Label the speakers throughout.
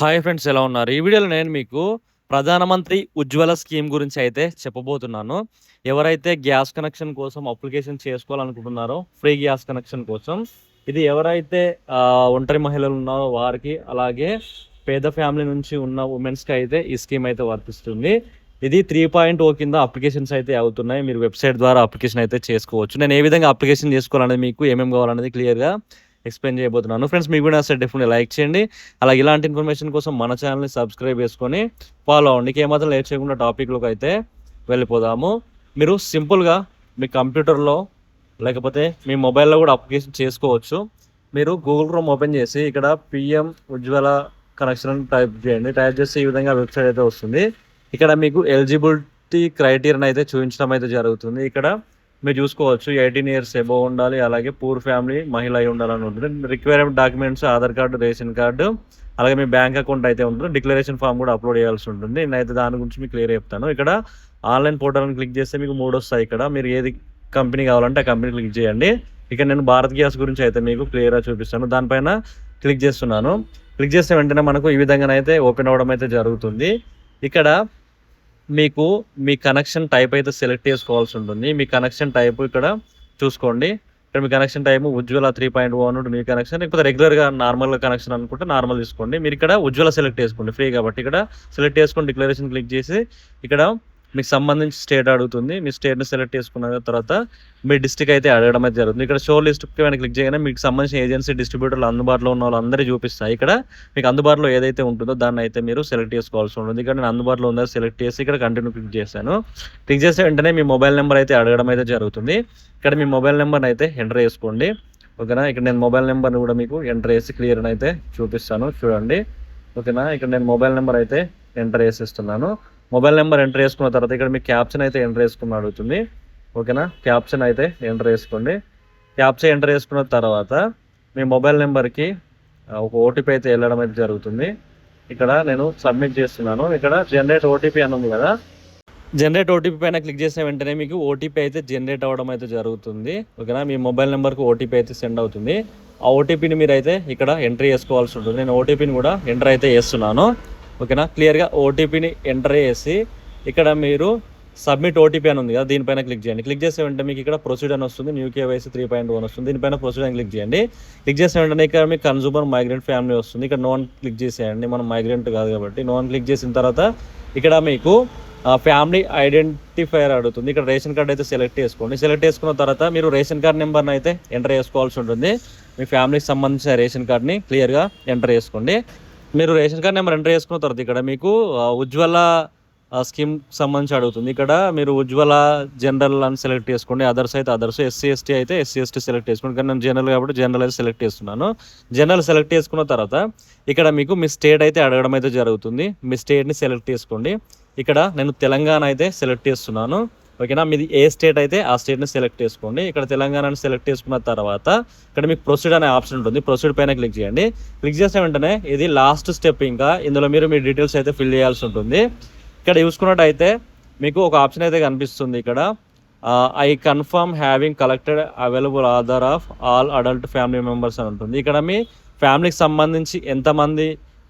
Speaker 1: Hi friends, ఎలా ఉన్నారు? ఈ వీడియోలో నేను మీకు ప్రధానమంత్రి ఉజ్వల స్కీమ్ గురించి అయితే చెప్పబోతున్నాను. ఎవరైతే గ్యాస్ కనెక్షన్ కోసం అప్లికేషన్ చేసుకోవాలనుకుంటున్నారో, ఫ్రీ గ్యాస్ కనెక్షన్ కోసం, ఇది ఎవరైతే ఒంటరి మహిళలు ఉన్నారో వారికి, అలాగే పేద ఫ్యామిలీ నుంచి ఉన్న ఉమెన్స్‌కి అయితే ఈ స్కీమ్ అయితే వర్తిస్తుంది. ఇది 3.0 కింద అప్లికేషన్స్ అయితే అవుతున్నాయి. మీరు వెబ్‌సైట్ ద్వారా అప్లికేషన్ అయితే చేసుకోవచ్చు. నేను ఏ విధంగా అప్లికేషన్ చేసుకోవాలనేది, మీకు ఏమేమి కావాలనేది క్లియర్‌గా ఎక్స్‌ప్లెయిన్ చేయబోతున్నాను. ఫ్రెండ్స్, మీకు కూడా నచ్చితే డెఫినెట్‌లీ లైక్ చేయండి. అలాగే ఇలాంటి ఇన్ఫర్మేషన్ కోసం మన ఛానల్‌ని సబ్స్క్రైబ్ చేసుకొని ఫాలో అవ్వండి. ఇంకేమాత్రం లేట్ చేయకుండా టాపిక్‌లోకి అయితే వెళ్ళిపోదాము. మీరు సింపుల్‌గా మీ కంప్యూటర్‌లో లేకపోతే మీ మొబైల్‌లో కూడా అప్లికేషన్ చేసుకోవచ్చు. మీరు గూగుల్ క్రోమ్ ఓపెన్ చేసి ఇక్కడ పీఎం ఉజ్వల కనెక్షన్ అని టైప్ చేయండి. టైప్ చేస్తే ఈ విధంగా వెబ్‌సైట్ అయితే వస్తుంది. ఇక్కడ మీకు ఎలిజిబిలిటీ క్రైటీరియాని అయితే చూపించడం అయితే జరుగుతుంది. ఇక్కడ మీరు చూసుకోవచ్చు 18 ఇయర్స్ అబోవ్ ఉండాలి, అలాగే పూర్ ఫ్యామిలీ మహిళ అయి ఉండాలని ఉంటుంది. Required documents Aadhaar card, ration card, అలాగే మీ బ్యాంక్ అకౌంట్ అయితే ఉంటుంది. డిక్లరేషన్ ఫామ్ కూడా అప్లోడ్ చేయాల్సి ఉంటుంది. నేనైతే దాని గురించి మీకు క్లియర్ చెప్తాను. ఇక్కడ ఆన్లైన్ పోర్టల్ని క్లిక్ చేస్తే మీకు 3 వస్తాయి. ఇక్కడ మీరు ఏది కంపెనీ కావాలంటే ఆ కంపెనీ క్లిక్ చేయండి. ఇక్కడ నేను భారత్ గ్యాస్ గురించి అయితే మీకు క్లియర్గా చూపిస్తాను. దానిపైన క్లిక్ చేస్తున్నాను. క్లిక్ చేస్తే వెంటనే మనకు ఈ విధంగానైతే ఓపెన్ అవ్వడం అయితే జరుగుతుంది. ఇక్కడ మీకు మీ కనెక్షన్ టైప్ అయితే సెలెక్ట్ చేసుకోవాల్సి ఉంటుంది. మీ కనెక్షన్ టైప్ ఇక్కడ చూసుకోండి. ఇక్కడ మీ కనెక్షన్ టైప్ ఉజ్వల 3.0 అని ఉంటుంది మీ కనెక్షన్. లేకపోతే రెగ్యులర్గా నార్మల్గా కనెక్షన్ అనుకుంటే నార్మల్ తీసుకోండి. మీరు ఇక్కడ ఉజ్వల సెలెక్ట్ చేసుకోండి, ఫ్రీ కాబట్టి. ఇక్కడ సెలెక్ట్ చేసుకొని డిక్లరేషన్ క్లిక్ చేసి ఇక్కడ మీకు సంబంధించి స్టేట్ అడుగుతుంది. మీ స్టేట్ని సెలెక్ట్ చేసుకున్న తర్వాత మీ డిస్ట్రిక్ట్ అయితే అడగడం అయితే జరుగుతుంది. ఇక్కడ షో లిస్ట్ పైన క్లిక్ చేయగానే మీకు సంబంధించిన ఏజెన్సీ, డిస్ట్రిబ్యూటర్లు అందుబాటులో ఉన్న వాళ్ళందరూ చూపిస్తాయి. ఇక్కడ మీకు అందుబాటులో ఏదైతే ఉంటుందో దాన్ని అయితే మీరు సెలెక్ట్ చేసుకోవాల్సి ఉంటుంది. ఇక్కడ నేను అందుబాటులో ఉందో సెలెక్ట్ చేసి ఇక్కడ కంటిన్యూ క్లిక్ చేశాను. క్లిక్ చేస్తే వెంటనే మీ మొబైల్ నెంబర్ అయితే అడగడం అయితే జరుగుతుంది. ఇక్కడ మీ మొబైల్ నెంబర్ని అయితే ఎంటర్ చేసుకోండి. ఓకేనా? ఇక్కడ నేను మొబైల్ నెంబర్ని కూడా మీకు ఎంటర్ చేసి క్లియర్ అయితే చూపిస్తాను, చూడండి. ఓకేనా? ఇక్కడ నేను మొబైల్ నెంబర్ అయితే ఎంటర్ చేసేస్తున్నాను. మొబైల్ నెంబర్ ఎంటర్ చేసుకున్న తర్వాత ఇక్కడ మీకు క్యాప్షన్ అయితే ఎంటర్ చేసుకుని అడుగుతుంది. ఓకేనా? క్యాప్షన్ అయితే ఎంటర్ చేసుకోండి. క్యాప్షన్ ఎంటర్ చేసుకున్న తర్వాత మీ మొబైల్ నెంబర్కి ఒక ఓటీపీ అయితే వెళ్ళడం అయితే జరుగుతుంది. ఇక్కడ నేను సబ్మిట్ చేస్తున్నాను. ఇక్కడ జనరేట్ ఓటీపీ అని ఉంది కదా, జనరేట్ ఓటీపీ పైన క్లిక్ చేసిన వెంటనే మీకు ఓటీపీ అయితే జనరేట్ అవ్వడం అయితే జరుగుతుంది. ఓకేనా? మీ మొబైల్ నెంబర్కి ఓటీపీ అయితే సెండ్ అవుతుంది. ఆ ఓటీపీని మీరు అయితే ఇక్కడ ఎంట్రీ చేసుకోవాల్సి ఉంటుంది. నేను ఓటీపీని కూడా ఎంటర్ అయితే చేస్తున్నాను. ఓకేనా? క్లియర్గా ఓటీపీని ఎంటర్ చేసి ఇక్కడ మీరు సబ్మిట్ ఓటీపీ అని ఉంది కదా, దీనిపైన క్లిక్ చేయండి. క్లిక్ చేసే వెంటనే మీకు ఇక్కడ ప్రొసీడ్ అని వస్తుంది. న్యూ కేవైసీ 3.1 వస్తుంది. దీనిపైన ప్రొసీడ్ అని క్లిక్ చేయండి. క్లిక్ చేసిన వెంటనే ఇక్కడ మీకు కన్జ్యూమర్ మైగ్రెంట్ ఫ్యామిలీ వస్తుంది. ఇక్కడ నోన్ క్లిక్ చేసేయండి, మనం మైగ్రెంట్ కాదు కాబట్టి. నోన్ క్లిక్ చేసిన తర్వాత ఇక్కడ మీకు ఫ్యామిలీ ఐడెంటిఫైయర్ అడుగుతుంది. ఇక్కడ రేషన్ కార్డ్ అయితే సెలెక్ట్ చేసుకోండి. సెలెక్ట్ చేసుకున్న తర్వాత మీరు రేషన్ కార్డ్ నెంబర్ని అయితే ఎంటర్ చేసుకోవాల్సి ఉంటుంది. మీ ఫ్యామిలీకి సంబంధించిన రేషన్ కార్డ్ని క్లియర్గా ఎంటర్ చేసుకోండి. మీరు రేషన్ కార్డ్ నెంబర్ ఎంటర్ చేసుకున్న తర్వాత ఇక్కడ మీకు ఉజ్వల స్కీమ్ సంబంధించి అడుగుతుంది. ఇక్కడ మీరు ఉజ్వల జనరల్ అని సెలెక్ట్ చేసుకోండి. అదర్స్ అయితే అదర్స్, ఎస్సీ ఎస్టీ అయితే ఎస్సీ ఎస్టీ సెలెక్ట్ చేసుకోండి. కానీ నేను జనరల్ కాబట్టి జనరల్ అయితే సెలెక్ట్ చేస్తున్నాను. జనరల్ సెలెక్ట్ చేసుకున్న తర్వాత ఇక్కడ మీకు మీ స్టేట్ అయితే అడగడం అయితే జరుగుతుంది. మీ స్టేట్ని సెలెక్ట్ చేసుకోండి. ఇక్కడ నేను తెలంగాణ అయితే సెలెక్ట్ చేస్తున్నాను. ఓకేనా? మీది ఏ స్టేట్ అయితే ఆ స్టేట్ని సెలెక్ట్ చేసుకోండి. ఇక్కడ తెలంగాణని సెలెక్ట్ చేసుకున్న తర్వాత ఇక్కడ మీకు ప్రొసీడ్ అనే ఆప్షన్ ఉంటుంది. ప్రొసీడ్ పైన క్లిక్ చేయండి. క్లిక్ చేసిన వెంటనే ఇది లాస్ట్ స్టెప్. ఇంకా ఇందులో మీరు మీ డీటెయిల్స్ అయితే ఫిల్ చేయాల్సి ఉంటుంది. ఇక్కడ చూసుకున్నట్టయితే మీకు ఒక ఆప్షన్ అయితే కనిపిస్తుంది. ఇక్కడ I confirm having collected available Aadhaar of all adult family members అని ఉంటుంది. ఇక్కడ మీ ఫ్యామిలీకి సంబంధించి ఎంతమంది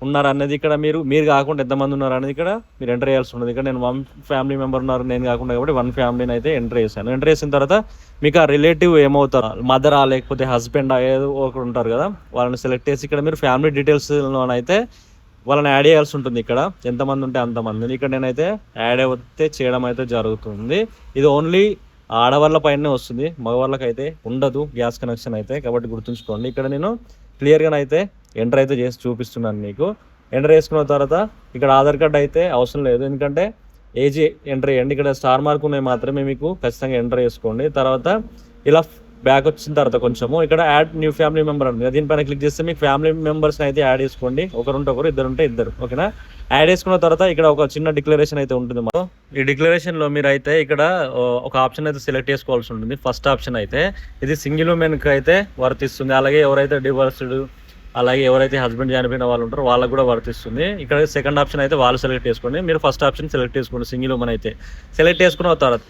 Speaker 1: ఉన్నారు అనేది, ఇక్కడ మీరు కాకుండా ఎంతమంది ఉన్నారు అనేది ఇక్కడ మీరు ఎంటర్ చేయాల్సి ఉంటుంది. ఇక్కడ నేను 1 ఫ్యామిలీ మెంబర్ ఉన్నారు నేను కాకుండా, కాబట్టి 1 ఫ్యామిలీని అయితే ఎంటర్ చేశాను. ఎంటర్ చేసిన తర్వాత మీకు ఆ రిలేటివ్ ఏమవుతారు, మదరా లేకపోతే హస్బెండ్ ఏదో ఒకరు ఉంటారు కదా, వాళ్ళని సెలెక్ట్ చేసి ఇక్కడ మీరు ఫ్యామిలీ డీటెయిల్స్లోనైతే వాళ్ళని యాడ్ చేయాల్సి ఉంటుంది. ఇక్కడ ఎంతమంది ఉంటే అంతమందిని ఇక్కడ నేనైతే యాడ్ అయితే చేయడం అయితే జరుగుతుంది. ఇది ఓన్లీ ఆడవాళ్ళ పైనే వస్తుంది, మగవాళ్ళకి అయితే ఉండదు గ్యాస్ కనెక్షన్ అయితే, కాబట్టి గుర్తుంచుకోండి. ఇక్కడ నేను క్లియర్గానైతే ఎంటర్ అయితే చేసి చూపిస్తున్నాను మీకు. ఎంటర్ చేసుకున్న తర్వాత ఇక్కడ ఆధార్ కార్డ్ అయితే అవసరం లేదు, ఎందుకంటే ఏజ్ ఎంటర్ చేయండి. ఇక్కడ స్టార్ మార్క్ ఉన్నాయి మాత్రమే మీకు ఖచ్చితంగా ఎంటర్ చేసుకోండి. తర్వాత ఇలా బ్యాక్ వచ్చిన తర్వాత కొంచెము ఇక్కడ యాడ్ న్యూ ఫ్యామిలీ మెంబర్ ఉంది, దీనిపైన క్లిక్ చేస్తే మీకు ఫ్యామిలీ మెంబర్స్ని అయితే యాడ్ చేసుకోండి. ఒకరుంటే ఒకరు, ఇద్దరుంటే ఇద్దరు. ఓకేనా? యాడ్ చేసుకున్న తర్వాత ఇక్కడ ఒక చిన్న డిక్లరేషన్ అయితే ఉంటుంది. మనం ఈ డిక్లరేషన్లో మీరు అయితే ఇక్కడ ఒక ఆప్షన్ అయితే సెలెక్ట్ చేసుకోవాల్సి ఉంటుంది. ఫస్ట్ ఆప్షన్ అయితే ఇది సింగిల్ ఉమెన్కి అయితే వర్తిస్తుంది. అలాగే ఎవరైతే డివోర్స్డ్, అలాగే ఎవరైతే హస్బెండ్ చనిపోయిన వాళ్ళు ఉంటారో వాళ్ళకు కూడా వర్తిస్తుంది. ఇక్కడ సెకండ్ ఆప్షన్ అయితే వాళ్ళు సెలెక్ట్ చేసుకోండి. మీరు ఫస్ట్ ఆప్షన్ సెలెక్ట్ చేసుకోండి, సింగిల్ ఉమెన్ అయితే. సెలెక్ట్ చేసుకున్న తర్వాత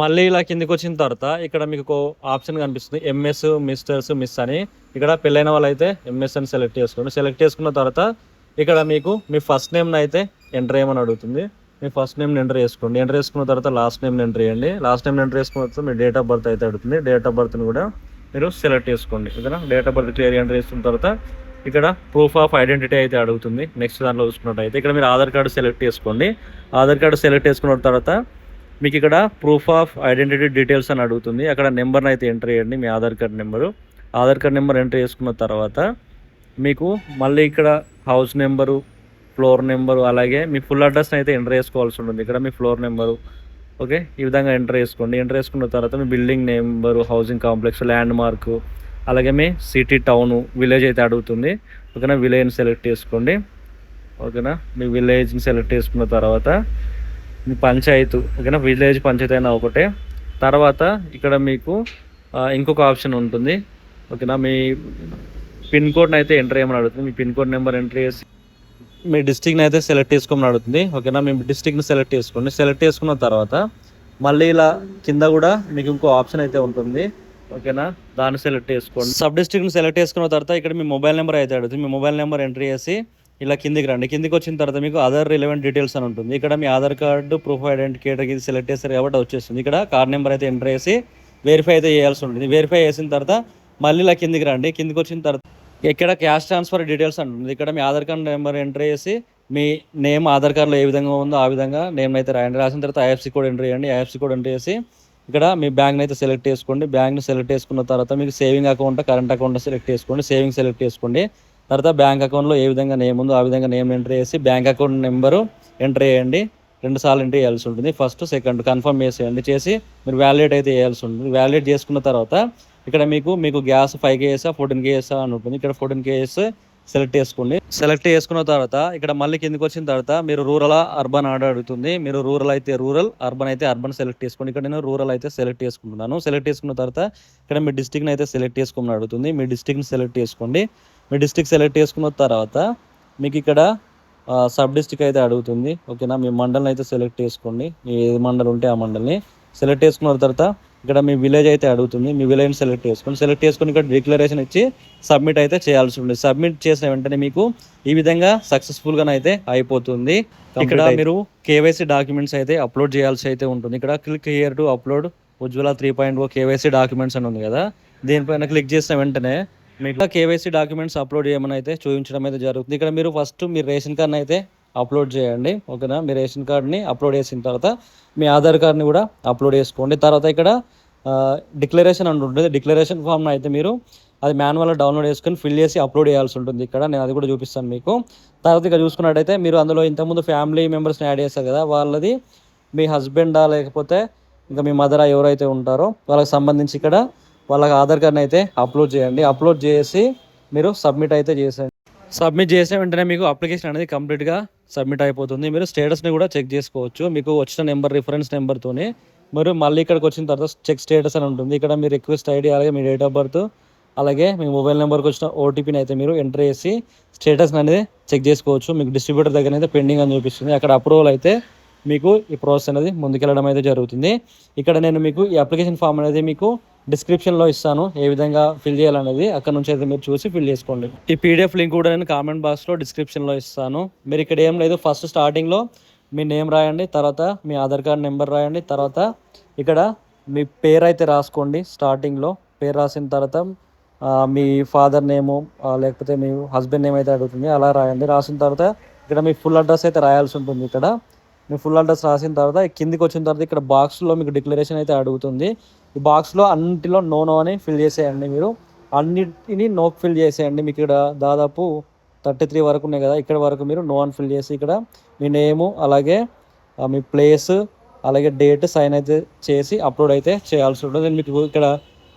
Speaker 1: మళ్ళీ ఇలా కిందికి వచ్చిన తర్వాత ఇక్కడ మీకు ఒక ఆప్షన్ కనిపిస్తుంది, ఎంఎస్, మిస్టర్స్, మిస్ అని. ఇక్కడ పెళ్ళైన వాళ్ళు అయితే ఎంఎస్ అని సెలెక్ట్ చేసుకోండి. సెలెక్ట్ చేసుకున్న తర్వాత ఇక్కడ మీకు మీ ఫస్ట్ నేమ్ని అయితే ఎంటర్ చేయమని అడుగుతుంది. మీ ఫస్ట్ నేమ్ని ఎంటర్ చేసుకోండి. ఎంటర్ చేసుకున్న తర్వాత లాస్ట్ నేమ్ని ఎంటర్ చేయండి. లాస్ట్ నేమ్ని ఎంటర్ చేసుకున్న తర్వాత మీ డేట్ ఆఫ్ బర్త్ అయితే అడుగుతుంది. డేట్ ఆఫ్ బర్త్ని కూడా మీరు సెలెక్ట్ చేసుకోండి. ఓకేనా, date of birth clear enter చేసుకున్న తర్వాత ఇక్కడ ప్రూఫ్ ఆఫ్ ఐడెంటిటీ అయితే అడుగుతుంది. నెక్స్ట్ దాంట్లో చూసుకున్నట్టయితే ఇక్కడ మీరు ఆధార్ కార్డు సెలెక్ట్ చేసుకోండి. ఆధార్ కార్డు సెలెక్ట్ చేసుకున్న తర్వాత మీకు ఇక్కడ ప్రూఫ్ ఆఫ్ ఐడెంటిటీ డీటెయిల్స్ అని అడుగుతుంది. అక్కడ నెంబర్ని అయితే ఎంటర్ చేయండి, మీ Aadhaar card number. Aadhaar card number enter చేసుకున్న తర్వాత మీకు మళ్ళీ ఇక్కడ హౌస్ నెంబరు, ఫ్లోర్ నెంబరు, అలాగే మీ ఫుల్ అడ్రస్ని అయితే ఎంటర్ చేసుకోవాల్సి ఉంటుంది. ఇక్కడ మీ ఫ్లోర్ నెంబరు, ఓకే, ఈ విధంగా ఎంటర్ చేసుకోండి. ఎంటర్ చేసుకున్న తర్వాత మీ building number, housing complex, landmark, అలాగే మీ సిటీ, టౌను, విలేజ్ అయితే అడుగుతుంది. ఓకేనా, విలేజ్ని సెలెక్ట్ చేసుకోండి. ఓకేనా, మీ విలేజ్ని సెలెక్ట్ చేసుకున్న తర్వాత మీ పంచాయతీ, ఓకేనా, విలేజ్ పంచాయతీ అయినా ఒకటే. తర్వాత ఇక్కడ మీకు ఇంకొక ఆప్షన్ ఉంటుంది. ఓకేనా, మీ పిన్ కోడ్ని అయితే ఎంటర్ చేయమని అడుగుతుంది. మీ పిన్ కోడ్ నెంబర్ ఎంటర్ చేసి మీ డిస్ట్రిక్ట్ని అయితే సెలెక్ట్ చేసుకోమని అడుగుతుంది. ఓకేనా, మీ డిస్ట్రిక్ట్ని సెలెక్ట్ చేసుకోండి. సెలెక్ట్ చేసుకున్న తర్వాత మళ్ళీ ఇలా కింద కూడా మీకు ఇంకో ఆప్షన్ అయితే ఉంటుంది. ఓకేనా, దాన్ని సెలెక్ట్ చేసుకోండి. సబ్ డిస్ట్రిక్ట్ని సెలెక్ట్ చేసుకున్న తర్వాత ఇక్కడ మీ మొబైల్ నెంబర్ అయితే అడుగుతుంది. మీ మొబైల్ నెంబర్ ఎంటర్ చేసి ఇలా కిందికి రండి. కిందికి వచ్చిన తర్వాత మీకు అదర్ రిలవెంట్ డీటెయిల్స్ అని ఉంటుంది. ఇక్కడ మీ Aadhaar card, proof of identity category select చేస్తారు కాబట్టి వచ్చేస్తుంది. ఇక్కడ కార్డ్ నెంబర్ అయితే ఎంటర్ చేసి వెరిఫై అయితే చేయాల్సి ఉంటుంది. వెరిఫై చేసిన తర్వాత మళ్ళీ ఇలా కిందికి రండి. కిందికి వచ్చిన తర్వాత ఇక్కడ క్యాష్ ట్రాన్స్ఫర్ డీటెయిల్స్ అంటుంది. ఇక్కడ మీ ఆధార్ కార్డ్ నెంబర్ ఎంటర్ చేసి మీ నేమ్ ఆధార్ కార్డులో ఏ విధంగా ఉందో ఆ విధంగా నేమ్ అయితే రాయండి. రాసిన తర్వాత ఐఎఫ్సి కోడ్ ఎంటర్ చేయండి. ఐఎఫ్సి కోడ్ ఎంటర్ చేసి ఇక్కడ మీ బ్యాంక్ని అయితే సెలెక్ట్ చేసుకోండి. బ్యాంక్ని సెలెక్ట్ చేసుకున్న తర్వాత మీకు saving account, current account select చేసుకోండి. సేవింగ్ సెలెక్ట్ చేసుకోండి. తర్వాత బ్యాంక్ అకౌంట్లో ఏ విధంగా నేమ్ ఉందో ఆ విధంగా నేమ్ ఎంటర్ చేసి బ్యాంక్ అకౌంట్ నెంబరు ఎంటర్ చేయండి. 2 సార్లు ఎంటర్ చేయాల్సి ఉంటుంది. ఫస్ట్, సెకండ్ కన్ఫర్మ్ చేసేయండి. చేసి మీరు వ్యాలిడేట్ అయితే చేయాల్సి ఉంటుంది. వ్యాలిడేట్ చేసుకున్న తర్వాత ఇక్కడ మీకు గ్యాస్ 5 kgs 14 kgs అని ఉంటుంది. ఇక్కడ 14 kgs సెలెక్ట్ చేసుకోండి. సెలెక్ట్ చేసుకున్న తర్వాత ఇక్కడ మళ్ళీ కిందకి వచ్చిన తర్వాత మీరు రూరల్, అర్బన్ అడుగుతుంది. మీరు రూరల్ అయితే రూరల్, అర్బన్ అయితే అర్బన్ సెలెక్ట్ చేసుకోండి. ఇక్కడ నేను రూరల్ అయితే సెలెక్ట్ చేసుకుంటున్నాను. సెలెక్ట్ చేసుకున్న తర్వాత ఇక్కడ మీ డిస్ట్రిక్ట్ని అయితే సెలెక్ట్ చేసుకోమని అడుగుతుంది. మీ డిస్ట్రిక్ట్ని సెలెక్ట్ చేసుకోండి. మీ డిస్ట్రిక్ట్ సెలెక్ట్ చేసుకున్న తర్వాత మీకు ఇక్కడ సబ్ డిస్ట్రిక్ట్ అయితే అడుగుతుంది. ఓకేనా, మీ మండల్ని అయితే సెలెక్ట్ చేసుకోండి. మీ ఏ మండల్ ఉంటే ఆ మండల్ని సెలెక్ట్ చేసుకున్న తర్వాత ఇక్కడ మీ విలేజ్ అయితే అడుగుతుంది. మీ విలేజ్ని సెలెక్ట్ చేసుకోండి. సెలెక్ట్ చేసుకుని ఇక్కడ డిక్లరేషన్ ఇచ్చి సబ్మిట్ అయితే చేయాల్సి ఉంటుంది. సబ్మిట్ చేసిన వెంటనే మీకు ఈ విధంగా సక్సెస్ఫుల్గా అయితే అయిపోతుంది. ఇక్కడ మీరు కేవైసీ డాక్యుమెంట్స్ అయితే అప్లోడ్ చేయాల్సి అయితే ఉంటుంది. ఇక్కడ click here to upload Ujjwala 3.0 KYC documents అని ఉంది కదా, దీనిపైన క్లిక్ చేసిన వెంటనే మీకు కేవైసీ డాక్యుమెంట్స్ అప్లోడ్ చేయమని అయితే చూపించడం అయితే జరుగుతుంది. ఇక్కడ మీరు ఫస్ట్ మీ రేషన్ కార్డ్ని అయితే అప్లోడ్ చేయండి. ఓకేనా, మీ రేషన్ కార్డ్ని అప్లోడ్ చేసిన తర్వాత మీ ఆధార్ కార్డ్ని కూడా అప్లోడ్ చేసుకోండి. తర్వాత ఇక్కడ డిక్లరేషన్ అని ఉంటుంది. డిక్లరేషన్ ఫామ్ని అయితే మీరు అది మాన్యువల్గా డౌన్లోడ్ చేసుకొని ఫిల్ చేసి అప్లోడ్ చేయాల్సి ఉంటుంది. ఇక్కడ నేను అది కూడా చూపిస్తాను మీకు. తర్వాత ఇక్కడ చూసుకున్నట్టయితే మీరు అందులో ఇంతకుముందు ఫ్యామిలీ మెంబర్స్ని యాడ్ చేస్తారు కదా, వాళ్ళది మీ హస్బెండా లేకపోతే ఇంకా మీ మదరా ఎవరైతే ఉంటారో వాళ్ళకి సంబంధించి ఇక్కడ వాళ్ళకి ఆధార్ కార్డ్ని అయితే అప్లోడ్ చేయండి. అప్లోడ్ చేసి మీరు సబ్మిట్ అయితే చేసేయండి. సబ్మిట్ చేసిన వెంటనే మీకు అప్లికేషన్ అనేది కంప్లీట్గా సబ్మిట్ అయిపోతుంది. మీరు స్టేటస్ని కూడా చెక్ చేసుకోవచ్చు. మీకు వచ్చిన నెంబర్, రిఫరెన్స్ నెంబర్తోని మీరు మళ్ళీ ఇక్కడికి వచ్చిన తర్వాత చెక్ స్టేటస్ అని ఉంటుంది. ఇక్కడ మీ రిక్వెస్ట్ ఐడి, అలాగే మీ డేట్ ఆఫ్ బర్త్, అలాగే మీ మొబైల్ నెంబర్కి వచ్చిన ఓటీపీని అయితే మీరు ఎంటర్ చేసి స్టేటస్ అనేది చెక్ చేసుకోవచ్చు. మీకు డిస్ట్రిబ్యూటర్ దగ్గర అయితే పెండింగ్ అని చూపిస్తుంది. అక్కడ అప్రూవల్ అయితే మీకు ఈ ప్రాసెస్ అనేది ముందుకెళ్ళడం అయితే జరుగుతుంది. ఇక్కడ నేను మీకు ఈ అప్లికేషన్ ఫామ్ అనేది మీకు డిస్క్రిప్షన్లో ఇస్తాను, ఏ విధంగా ఫిల్ చేయాలనేది. అక్కడ నుంచి అయితే మీరు చూసి ఫిల్ చేసుకోండి. ఈ పీడిఎఫ్ లింక్ కూడా నేను కామెంట్ బాక్స్లో డిస్క్రిప్షన్లో ఇస్తాను. మీరు ఇక్కడ ఏం లేదు, ఫస్ట్ స్టార్టింగ్లో మీ నేమ్ రాయండి, తర్వాత మీ ఆధార్ కార్డ్ నెంబర్ రాయండి, తర్వాత ఇక్కడ మీ పేరు అయితే రాసుకోండి. స్టార్టింగ్లో పేరు రాసిన తర్వాత మీ ఫాదర్ నేము లేకపోతే మీ హస్బెండ్ నేమ్ అయితే అడుగుతుంది, అలా రాయండి. రాసిన తర్వాత ఇక్కడ మీ ఫుల్ అడ్రస్ అయితే రాయాల్సి ఉంటుంది. ఇక్కడ మీ ఫుల్ అడ్రస్ రాసిన తర్వాత కిందికి వచ్చిన తర్వాత ఇక్కడ బాక్స్లో మీకు డిక్లరేషన్ అయితే అడుగుతుంది. ఈ బాక్స్లో అన్నింటిలో నో అని ఫిల్ చేసేయండి. మీరు అన్నిటిని నో ఫిల్ చేసేయండి. మీకు ఇక్కడ దాదాపు 33 వరకు ఉన్నాయి కదా, ఇక్కడ వరకు మీరు నో అని ఫిల్ చేసి ఇక్కడ మీ నేము, అలాగే మీ ప్లేస్, అలాగే డేట్ సైన్ అయితే చేసి అప్లోడ్ అయితే చేయాల్సి ఉంటుంది. నేను మీకు ఇక్కడ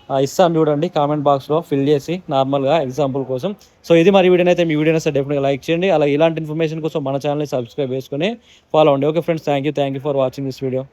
Speaker 1: ఇస్తాను చూడండి, కామెంట్ బాక్స్లో ఫిల్ చేసి నార్మల్గా ఎగ్జాంపుల్ కోసం. సో ఇది మరి వీడియో అయితే, మీ వీడియో అయితే డెఫినెట్గా లైక్ చేయండి. అలాగే ఇలాంటి ఇన్ఫర్మేషన్ కోసం మన ఛానల్ని సబ్స్క్రైబ్ చేసుకొని ఫాలో అవ్వండి. Okay friends, thank you for watching this video.